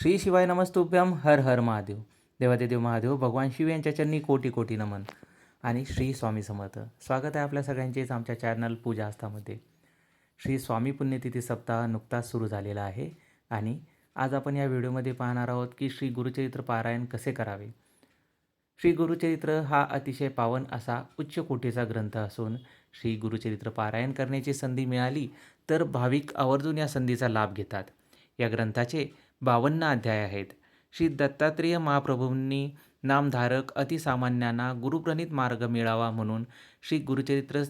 श्री शिवाय नमस्तुभ्यम हर हर महादेव. देवादिदेव महादेव भगवान शिव यांच्या चरणी कोटी कोटी नमन. आणि श्री स्वामी समर्थ. स्वागत आहे आपल्या सगळ्यांचेच आमच्या चॅनल पूजा आस्थामध्ये. श्री स्वामी पुण्यतिथी सप्ताह नुकताच सुरू झालेला आहे आणि आज आपण या व्हिडिओमध्ये पाहणार आहोत की श्री गुरुचरित्र पारायण कसे करावे. श्री गुरुचरित्र हा अतिशय पावन असा उच्च कोटीचा ग्रंथ असून श्री गुरुचरित्र पारायण करण्याची संधी मिळाली तर भाविक आवर्जून या संधीचा लाभ घेतात. या ग्रंथाचे 52 अध्याय आहेत. श्री दत्तात्रेय महाप्रभूंनी नामधारक अतिसामान्यांना गुरुप्रणीत मार्ग मिळावा म्हणून श्री गुरुचरित्र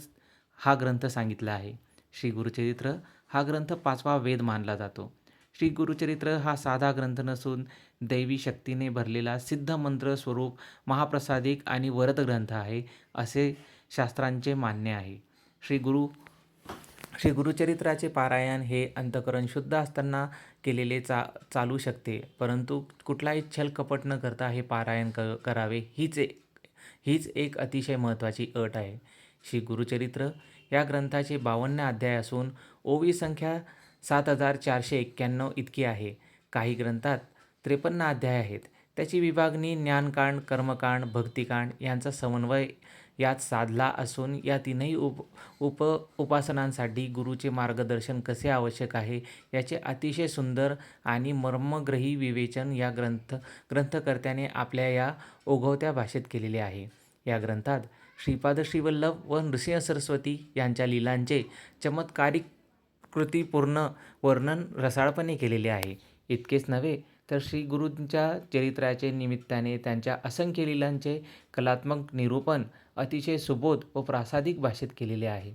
हा ग्रंथ सांगितला आहे. श्री गुरुचरित्र हा ग्रंथ 5वा वेद मानला जातो. श्री गुरुचरित्र हा साधा ग्रंथ नसून दैवी शक्तीने भरलेला सिद्ध मंत्र स्वरूप महाप्रसादिक आणि वरद ग्रंथ आहे असे शास्त्रांचे मान्य आहे. श्री गुरुचरित्राचे पारायण हे अंतःकरण शुद्ध असताना केलेले चालू शकते, परंतु कुठलाही छल कपट न करता हे पारायण करावे हीच एक अतिशय महत्त्वाची अट आहे. श्री गुरुचरित्र या ग्रंथाचे 52 अध्याय असून ओवी संख्या 7491 इतकी आहे. काही ग्रंथात 53 अध्याय आहेत. त्याची विभागणी ज्ञानकांड, कर्मकांड, भक्तिकांड यांचा समन्वय यात साधला असून या तीनही उपासनांसाठी गुरुचे मार्गदर्शन कसे आवश्यक आहे याचे अतिशय सुंदर आणि मर्मग्रही विवेचन या ग्रंथकर्त्याने आपल्या या ओघवत्या भाषेत केलेले आहे. या ग्रंथात श्रीपाद श्रीवल्लभ व नृसिंह सरस्वती यांच्या लीलांचे चमत्कारिक कृतीपूर्ण वर्णन रसाळपणे केलेले आहे. इतकेच नव्हे तर श्री गुरूंच्या चरित्राचे निमित्ताने त्यांच्या असंख्य लीलांचे कलात्मक निरूपण अतिशय सुबोध व प्रासादिक भाषेत केलेले आहे.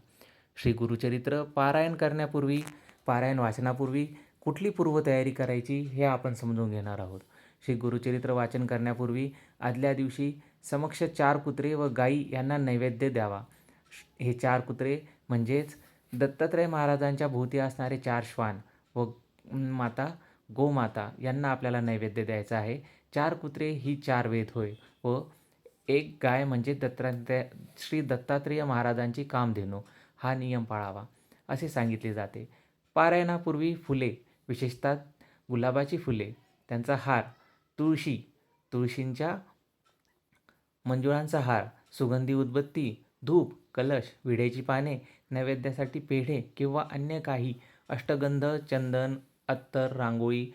श्री गुरुचरित्र पारायण वाचनापूर्वी कुठली पूर्वतयारी करायची हे आपण समजून घेणार आहोत. श्री गुरुचरित्र वाचन करण्यापूर्वी आदल्या दिवशी समक्ष 4 कुत्रे व गायी यांना नैवेद्य द्यावा. हे 4 कुत्रे म्हणजेच दत्तात्रय महाराजांच्या भोवती असणारे 4 श्वान व गोमाता यांना आपल्याला नैवेद्य द्यायचा आहे. 4 कुत्रे ही 4 वेद होय व 1 गाय म्हणजे श्री दत्तात्रेय महाराजांची कामधेनू हा नियम पाळावा असे सांगितले जाते. पारायणापूर्वी फुले, विशेषतः गुलाबाची फुले, त्यांचा हार, तुळशींच्या मंजुळांचा हार, सुगंधी उदबत्ती, धूप, कलश, विड्याची पाने, नैवेद्यासाठी पेढे किंवा अन्य काही, अष्टगंध, चंदन, अत्तर, रांगोळी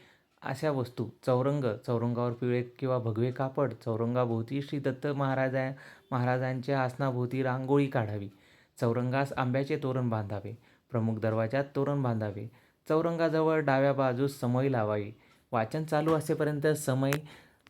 अशा वस्तू, चौरंगावर पिवळे किंवा भगवे कापड, चौरंगाभोवती श्री दत्त महाराजांच्या आसनाभोवती रांगोळी काढावी. चौरंगास आंब्याचे तोरण बांधावे. प्रमुख दरवाजात तोरण बांधावे. चौरंगाजवळ डाव्या बाजूस समई लावावी. वाचन चालू असेपर्यंत समई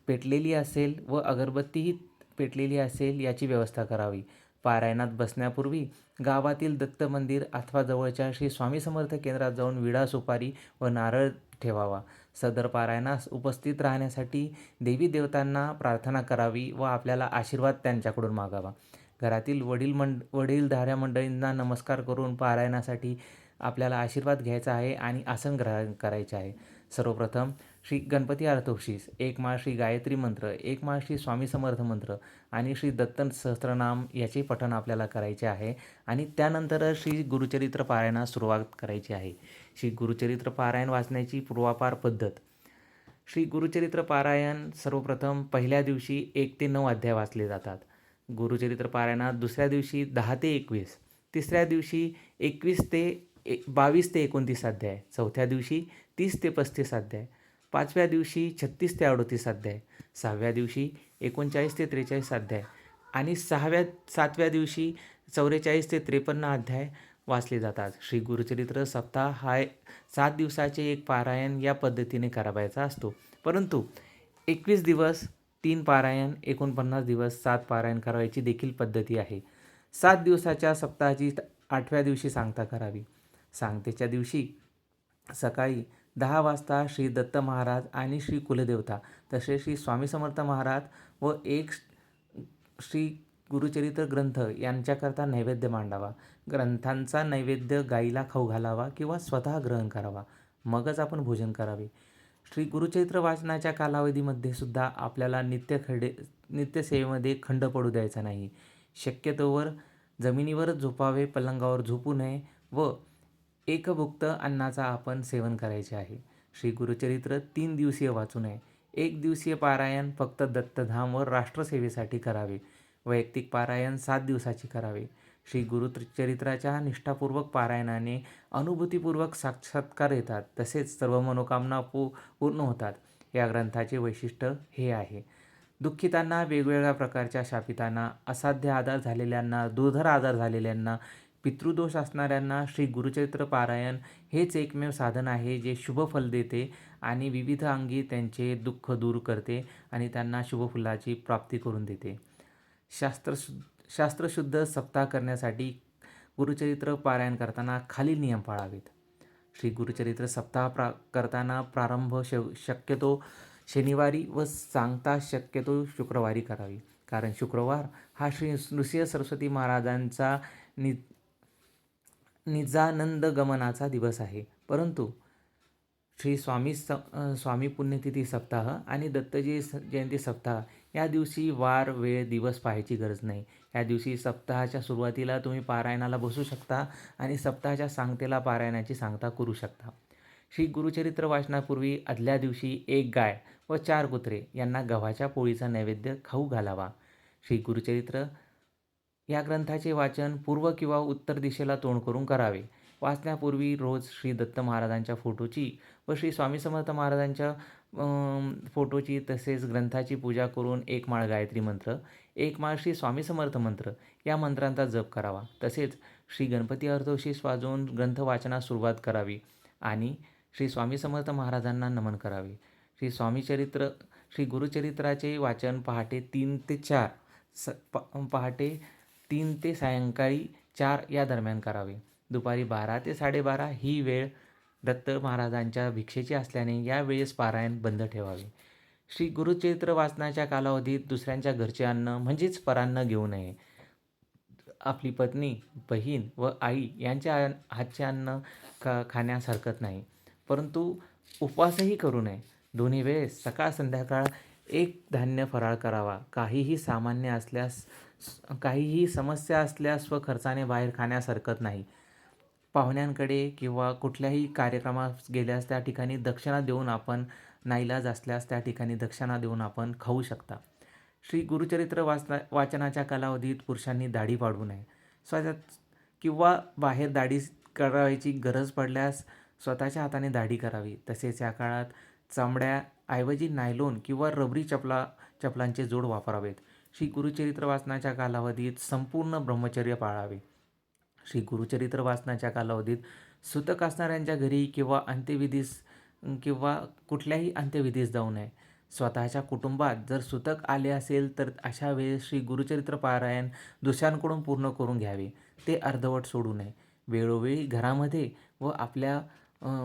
पेटलेली असेल व अगरबत्तीही पेटलेली असेल याची व्यवस्था करावी. पारायणात बसण्यापूर्वी गावातील दत्त मंदिर अथवा जवळच्या श्री स्वामी समर्थ केंद्रात जाऊन विडा, सुपारी व नारळ ठेवावा. सदर पारायणास उपस्थित राहण्यासाठी देवी देवतांना प्रार्थना करावी व आपल्याला आशीर्वाद त्यांच्याकडून मागावा. घरातील वडीलधाऱ्या मंडळींना नमस्कार करून पारायणासाठी आपल्याला आशीर्वाद घ्यायचा आहे आणि आसन ग्रहण करायचे आहे. सर्वप्रथम श्री गणपती अर्थोपशीस 1 माळ श्री गायत्री मंत्र, 1 माळ श्री स्वामी समर्थ मंत्र आणि श्री दत्त सहस्त्रनाम याचे पठण आपल्याला करायचे आहे आणि त्यानंतर श्री गुरुचरित्र पारायणास सुरुवात करायची आहे. श्री गुरुचरित्र पारायण वाचण्याची पूर्वापार पद्धत. श्री गुरुचरित्र पारायण सर्वप्रथम पहिल्या दिवशी 1 ते 9 अध्याय वाचले जातात. गुरुचरित्र पारायणात दुसऱ्या दिवशी 10 ते 21, तिसऱ्या दिवशी 22 ते 29 अध्याय, चौथ्या दिवशी 30 ते 35 अध्याय, 5व्या दिवशी 36 ते 38 अध्याय, 6व्या दिवशी 39 ते 43 अध्याय आणि 7व्या दिवशी 44 ते 53 अध्याय वाचले जातात. श्री गुरुचरित्र सप्ताह हा 7 दिवसाचे एक पारायण या पद्धतीने करावायचा असतो, परंतु 21 दिवस 3 पारायण, 49 दिवस 7 पारायण करायची देखील पद्धती आहे. 7 दिवसाच्या सप्ताहाची 8व्या दिवशी सांगता करावी. सांगतेच्या दिवशी सकाळी 10 वाजता श्री दत्त महाराज आणि श्री कुलदेवता तसेच श्री स्वामी समर्थ महाराज व एक श्री गुरुचरित्र ग्रंथ यांच्याकरता नैवेद्य मांडावा. ग्रंथांचा नैवेद्य गाईला खाऊ घालावा किंवा स्वतः ग्रहण करावा, मगच आपण भोजन करावे. श्री गुरुचरित्र वाचनाच्या कालावधीमध्ये सुद्धा आपल्याला नित्यसेवेमध्ये खंड पडू द्यायचा नाही. शक्यतोवर जमिनीवरच झोपावे, पलंगावर झोपू नये व एकभुक्त अन्नाचा आपण सेवन करायचे आहे. श्री गुरुचरित्र 3 दिवसीय वाचू नये. 1 दिवसीय पारायण फक्त दत्तधाम व राष्ट्रसेवेसाठी करावे. वैयक्तिक पारायण 7 दिवसाचे करावे. श्री गुरुचरित्राच्या निष्ठापूर्वक पारायणाने अनुभूतीपूर्वक साक्षात्कार येतात, तसेच सर्व मनोकामना पूर्ण होतात. या ग्रंथाचे वैशिष्ट्य हे आहे. दुःखितांना, वेगवेगळ्या प्रकारच्या शापितांना, असाध्य आजार झालेल्यांना, दुर्धर आजार झालेल्यांना, पितृदोष असणाऱ्यांना श्री गुरुचरित्र पारायण हेच एकमेव साधन आहे जे शुभफल देते आणि विविध अंगी त्यांचे दुःख दूर करते आणि त्यांना शुभफलाची प्राप्ती करून देते. शास्त्रशुद्ध सप्ताह करण्यासाठी गुरुचरित्र पारायण करताना खालील नियम पाळावेत. श्री गुरुचरित्र सप्ताह करताना प्रारंभ शक्यतो शनिवारी व सांगता शक्यतो शुक्रवारी करावी. कारण शुक्रवार हा श्री नृसिंह सरस्वती महाराजांचा निजानंद गमनाचा दिवस आहे. परंतु श्री स्वामी पुण्यतिथी सप्ताह आणि दत्तजी जयंती सप्ताह या दिवशी वार, वेळ, दिवस पाहायची गरज नाही. या दिवशी सप्ताहाच्या सुरुवातीला तुम्ही पारायणाला बसू शकता आणि सप्ताहाच्या सांगतेला पारायणाची सांगता करू शकता. श्री गुरुचरित्र वाचनापूर्वी आदल्या दिवशी 1 गाय व 4 कुत्रे यांना गव्हाच्या पोळीचा नैवेद्य खाऊ घालावा. श्री गुरुचरित्र या ग्रंथाचे वाचन पूर्व किंवा उत्तर दिशेला तोंड करून करावे. वाचण्यापूर्वी रोज श्री दत्त महाराजांच्या फोटोची व श्री स्वामी समर्थ महाराजांच्या फोटोची तसेच ग्रंथाची पूजा करून 1 माळ गायत्री मंत्र, 1 माळ श्री स्वामी समर्थ मंत्र या मंत्रांचा जप करावा. तसेच श्री गणपती अर्थोशीस वाजवून ग्रंथ वाचनास सुरुवात करावी आणि श्री स्वामी समर्थ महाराजांना नमन करावे. श्री गुरुचरित्राचे वाचन पहाटे 3 ते 4 पहाटे 3 ते सायंकाळी 4 या दरम्यान करावे. दुपारी 12 ते 12:30 ही वेळ दत्त महाराजांच्या भिक्षेची असल्याने या वेळेस पारायण बंद ठेवावे. श्री गुरुचरित्र वाचनाच्या कालावधीत दुसऱ्यांच्या घरचे अन्न म्हणजेच परान्न घेऊ नये. आपली पत्नी, बहीण व आई यांच्या हातचे अन्न खाण्यास हरकत नाही, परंतु उपवासही करू नये. दोन्ही वेळेस सकाळ संध्याकाळ 1 धान्य फराळ करावा. काहीही समस्या असल्यास खर्चाने बाहेर खाण्यास हरकत नाही. पाहुण्यांकडे किंवा कुठल्याही कार्यक्रमास गेल्यास त्या ठिकाणी दक्षिणा देऊन आपण नाईलाज असल्यास त्या ठिकाणी दक्षिणा देऊन आपण खाऊ शकता. श्री गुरुचरित्र वाचनाच्या कालावधीत पुरुषांनी दाढी पाडू नये. किंवा बाहेर दाढी करायची गरज पडल्यास स्वतःच्या हाताने दाढी करावी. तसेच या काळात चामड्याऐवजी नायलॉन किंवा रबरी चपलांचे जोड वापरावेत. श्री गुरुचरित्र वाचनाच्या कालावधीत संपूर्ण ब्रह्मचर्य पाळावे. श्री गुरुचरित्र वाचनाच्या कालावधीत सुतक असणाऱ्यांच्या घरी किंवा कुठल्याही अंत्यविधीस जाऊ नये. स्वतःच्या कुटुंबात जर सुतक आले असेल तर अशा वेळेस श्री गुरुचरित्र पारायण दुसऱ्यांकडून पूर्ण करून घ्यावे. ते अर्धवट सोडू नये. वेळोवेळी घरामध्ये व आपल्या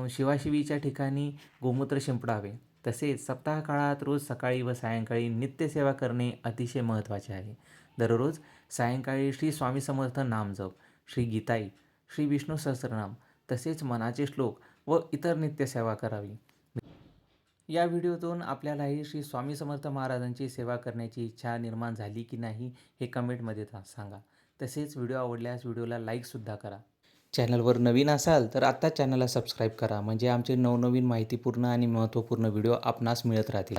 शिवाशिवीच्या ठिकाणी गोमूत्र शिंपडावे. तसेच सप्ताह काळात रोज सकाळी व सायंकाळी नित्यसेवा करणे अतिशय महत्त्वाचे आहे. दररोज सायंकाळी श्री स्वामी समर्थ नामजप, श्री गीताई, श्री विष्णू सहस्त्रनाम तसेच मनाचे श्लोक व इतर नित्यसेवा करावी. या व्हिडिओतून आपल्यालाही श्री स्वामी समर्थ महाराजांची सेवा करण्याची इच्छा निर्माण झाली की नाही हे कमेंटमध्ये सांगा. तसेच व्हिडिओ आवडल्यास व्हिडिओला लाईकसुद्धा करा. चॅनलवर नवीन असाल तर आत्ताच चॅनलला सबस्क्राईब करा, म्हणजे आमचे नवनवीन माहितीपूर्ण आणि महत्त्वपूर्ण व्हिडिओ आपणास मिळत राहतील.